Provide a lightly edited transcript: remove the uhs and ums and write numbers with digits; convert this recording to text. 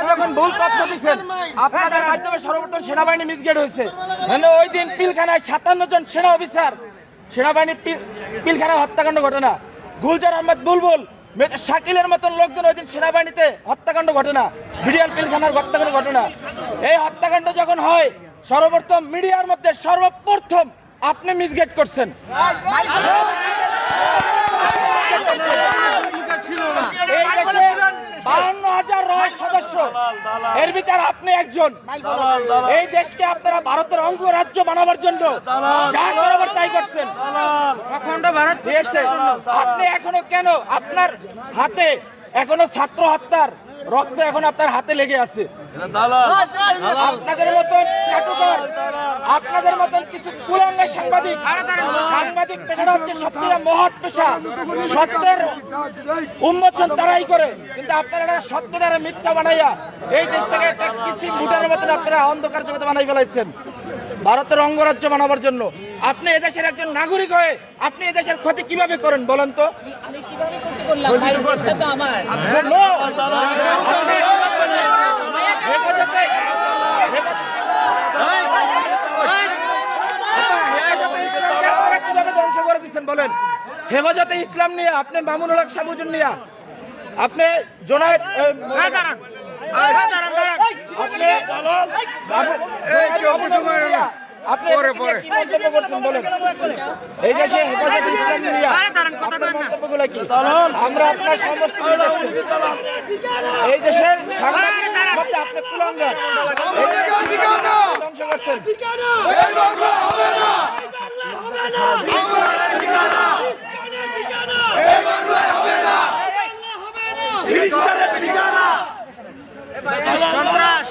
আপনি যখন ভুল তথ্য দিচ্ছেন, আপনাদের মাধ্যমে সর্বপ্রথম সেনাবাহিনী মিসগাইড হয়েছে। ওই দিন পিলখানায় 57 জন সেনা অফিসার সেনাবাহিনী পিলখানায় হত্যাকাণ্ড ঘটনা, গুলজার আহমেদ বুলবুল, শাকিলের মতন লোকজন ওই দিন সেনাবাহিনীতে হত্যাকাণ্ড ঘটনা, বিডিআর পিলখানার হত্যাকাণ্ড ঘটনা। এই হত্যাকাণ্ড যখন হয়, সর্বপ্রথম মিডিয়ার মধ্যে সর্বপ্রথম আপনি মিসগাইড করছেন। এই দেশে 52,000 রয় সদস্য, এর ভিতরে আপনি একজন। এই দেশকে আপনারা ভারতের অঙ্গরাজ্য বানাবার জন্য যা করাবার তাই করছেন। আপনি এখনো কেন আপনার হাতে এখনো ছাত্র হত্যার রক্ত এখন আপনার হাতে লেগে আছে? আপনাদের মতন আপনাদের মতন কিছু কুলাঙ্গা সাংবাদিক পেশাটা হচ্ছে সত্যিটা মহৎ পেশা, সত্যের উন্মোচন তারাই করে, কিন্তু আপনারা সত্যটারে মিথ্যা বানাইয়া এই দেশটাকে একটা কিছু মুটার মতন আপনারা অন্ধকার জগতে বানাই ফেলাইছেন ভারতের অঙ্গরাজ্য বানাবার জন্য। আপনি এদেশের একজন নাগরিক হয়ে আপনি এদেশের ক্ষতি কিভাবে করেন বলেন তো? ধ্বংস করে দিচ্ছেন বলেন? হেফাজতে ইসলাম নিয়ে আপনি মামুনুল হক সাবুজুন নিয়ে আপনি জোনায়েদ আপনি কি মন্তব্য করছেন বলেন? এই দেশে হেফাজতে ইসলাম নিয়ে মন্তব্যগুলো কি? আমরা আপনার সমস্ত এই দেশের আপনি কুলাঙ্গার ধ্বংস করছেন। সন্ত্রাস